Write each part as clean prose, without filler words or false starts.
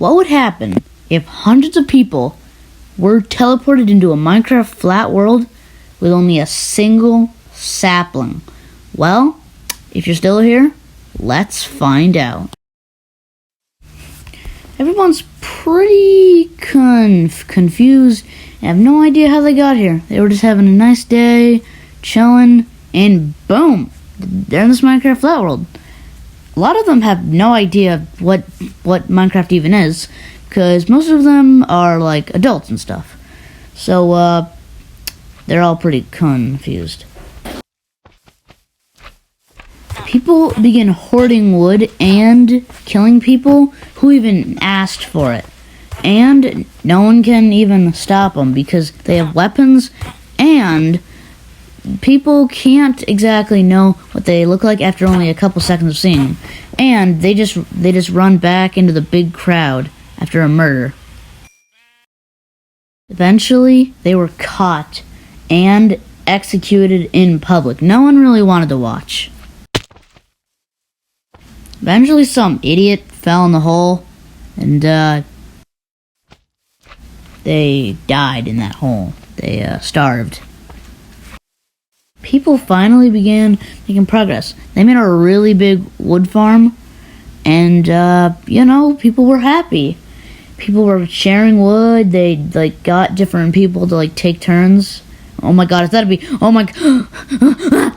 what would happen if hundreds of people were teleported into a Minecraft flat world with only a single sapling? Well, if you're still here, let's find out. Everyone's pretty confused and have no idea how they got here. They were just having a nice day, chilling, and boom, they're in this Minecraft flat world. A lot of them have no idea what Minecraft even is, because most of them are like adults and stuff. So they're all pretty confused. People begin hoarding wood and killing people who even asked for it. And no one can even stop them because they have weapons, and people can't exactly know what they look like after only a couple seconds of seeing them. And they just run back into the big crowd after a murder. Eventually, they were caught and executed in public. No one really wanted to watch. Eventually, some idiot fell in the hole, and they died in that hole. They starved. People finally began making progress. They made a really big wood farm, and people were happy. People were sharing wood. They got different people to take turns. Oh my god, that'd be, oh my god.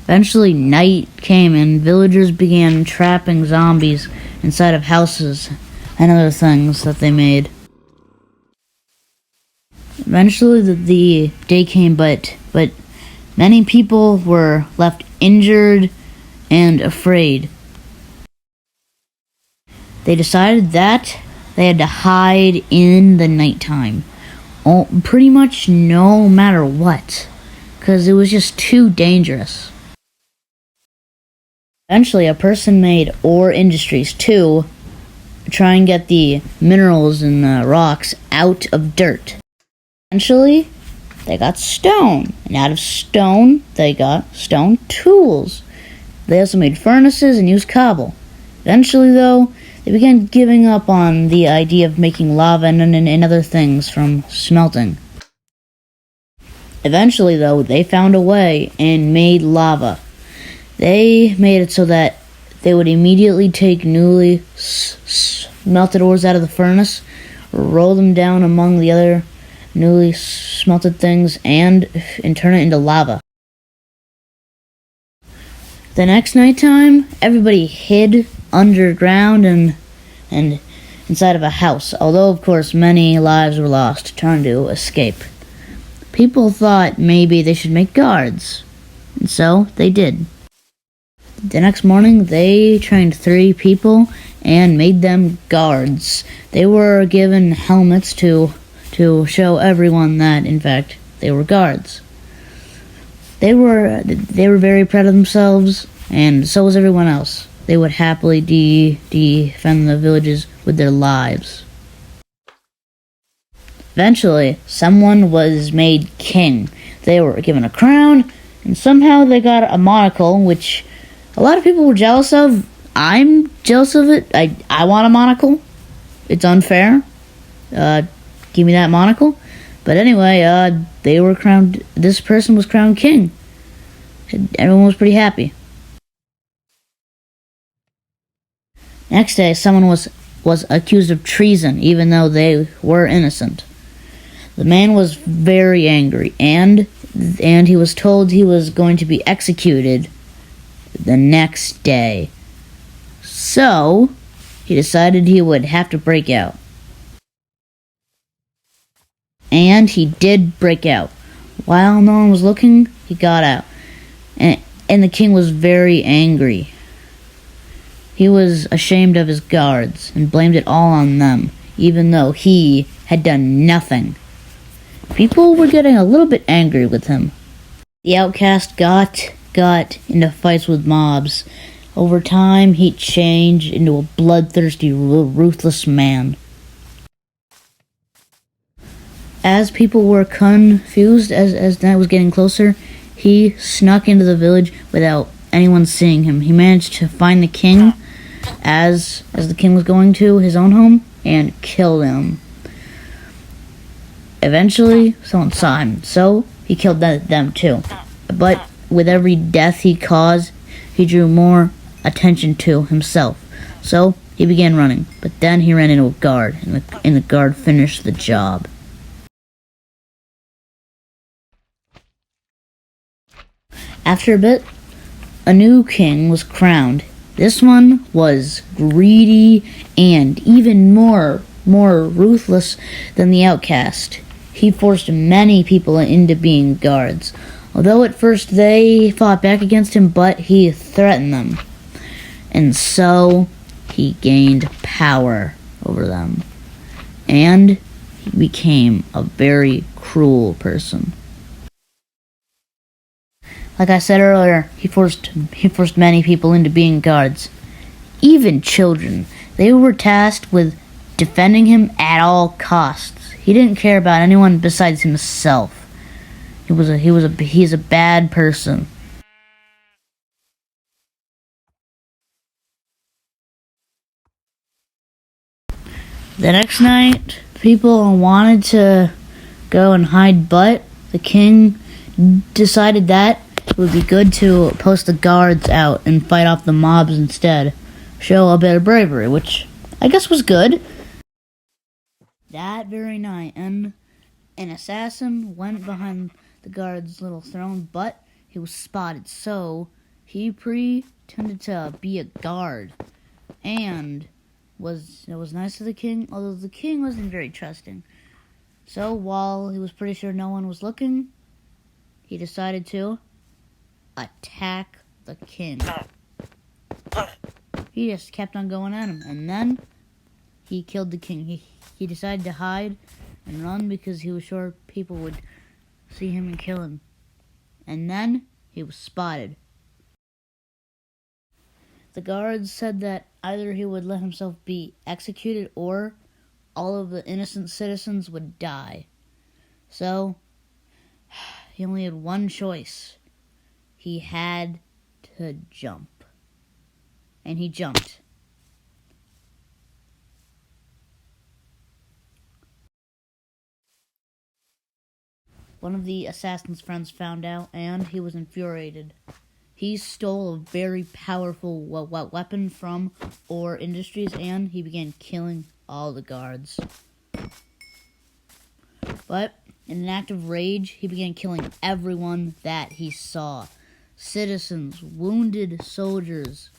Eventually, night came and villagers began trapping zombies inside of houses and other things that they made. Eventually, the day came, but many people were left injured and afraid. They decided that they had to hide in the nighttime, pretty much no matter what, because it was just too dangerous. Eventually, a person made ore industries to try and get the minerals and the rocks out of dirt. Eventually, they got stone, and out of stone, they got stone tools. They also made furnaces and used cobble. Eventually, though, they began giving up on the idea of making lava and other things from smelting. Eventually, though, they found a way and made lava. They made it so that they would immediately take newly smelted ores out of the furnace, roll them down among the other newly smelted things, and turn it into lava. The next nighttime, everybody hid underground and inside of a house, although of course many lives were lost trying to escape. People thought maybe they should make guards, and so they did. The next morning, they trained 3 people and made them guards. They were given helmets to show everyone that, in fact, they were guards. They were very proud of themselves, and so was everyone else. They would happily defend the villages with their lives. Eventually, someone was made king. They were given a crown, and somehow they got a monocle, which a lot of people were jealous of. I'm jealous of it. I want a monocle. It's unfair. Give me that monocle. But anyway, they were crowned. This person was crowned king. Everyone was pretty happy. Next day, someone was accused of treason, even though they were innocent. The man was very angry, and he was told he was going to be executed the next day. So, he decided he would have to break out. And he did break out. While no one was looking, he got out. And the king was very angry. He was ashamed of his guards and blamed it all on them, even though he had done nothing. People were getting a little bit angry with him. The outcast got into fights with mobs. Over time, he changed into a bloodthirsty, ruthless man. As people were confused as night was getting closer, he snuck into the village without anyone seeing him. He managed to find the king as the king was going to his own home and killed him. Eventually, someone saw him, so he killed them too. But with every death he caused, he drew more attention to himself. So he began running, but then he ran into a guard, and the guard finished the job. After a bit, a new king was crowned. This one was greedy and even more ruthless than the outcast. He forced many people into being guards. Although at first they fought back against him, but he threatened them. And so he gained power over them. And he became a very cruel person. Like I said earlier, he forced many people into being guards. Even children. They were tasked with defending him at all costs. He didn't care about anyone besides himself. He's a bad person. The next night, people wanted to go and hide, but the king decided that it would be good to post the guards out and fight off the mobs instead. Show a bit of bravery, which I guess was good. That very night, an assassin went behind the guard's little throne, but he was spotted, so he pretended to be a guard. And it was nice to the king, although the king wasn't very trusting. So while he was pretty sure no one was looking, he decided to attack the king. He just kept on going at him, and then he killed the king. He decided to hide and run because he was sure people would see him and kill him. And then he was spotted. The guards said that either he would let himself be executed or all of the innocent citizens would die. So he only had one choice. He had to jump. And he jumped. One of the assassin's friends found out, and he was infuriated. He stole a very powerful weapon from Orr Industries, and he began killing all the guards. But in an act of rage, he began killing everyone that he saw. Citizens, wounded soldiers.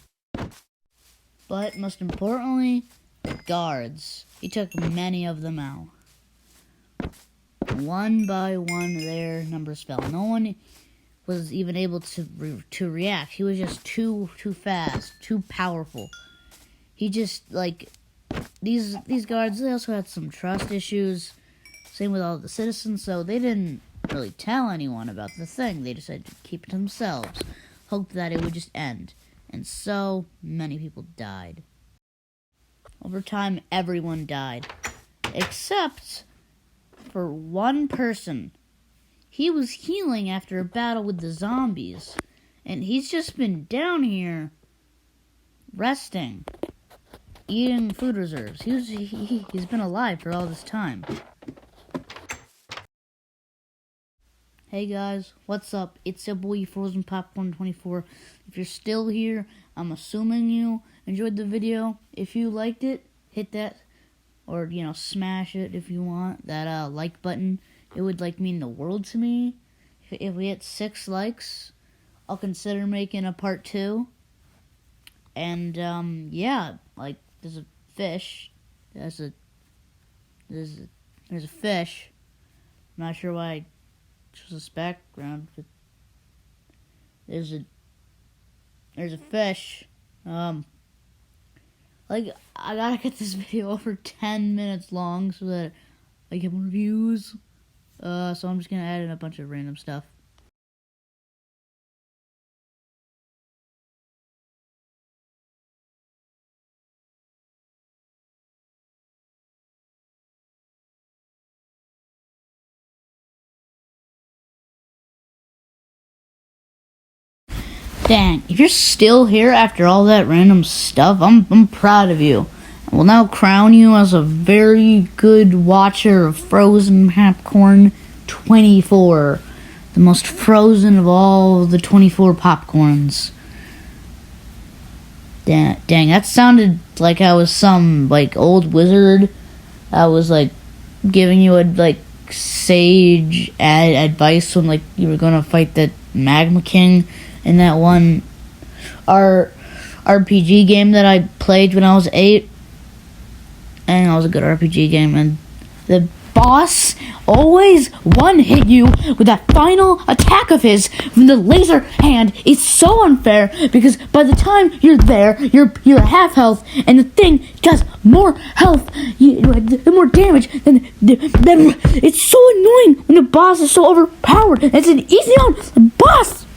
But most importantly, guards. He took many of them out. One by one, their numbers fell. No one was even able to react. He was just too fast, too powerful. He just, these guards, they also had some trust issues. Same with all the citizens, so they didn't really tell anyone about the thing. They decided to keep it to themselves, hoped that it would just end. And so many people died. Over time, everyone died, except for one person. He was healing after a battle with the zombies, and he's just been down here resting, eating food reserves. He's been alive for all this time. Hey guys, what's up? It's your boy Frozen Popcorn 24. If you're still here, I'm assuming you enjoyed the video. If you liked it, hit that, or smash it if you want, that like button. It would mean the world to me. If we hit 6 likes, I'll consider making a part 2. And yeah, there's a fish. There's a fish. I'm not sure why I chose this background, but there's a fish. I gotta get this video over 10 minutes long so that I get more views. So I'm just gonna add in a bunch of random stuff. Dang, if you're still here after all that random stuff, I'm proud of you. I will now crown you as a very good watcher of Frozen Popcorn 24. The most frozen of all the 24 popcorns. Dang, that sounded like I was some, like, old wizard. I was, like, giving you, sage advice when, like, you were gonna fight the Magma King in that one RPG game that I played when I was 8. And that was a good RPG game, and the boss always one-hit you with that final attack of his from the laser hand. It's so unfair, because by the time you're there, you're half health, and the thing does more health, the more damage, than it's so annoying when the boss is so overpowered. It's an easy on the boss!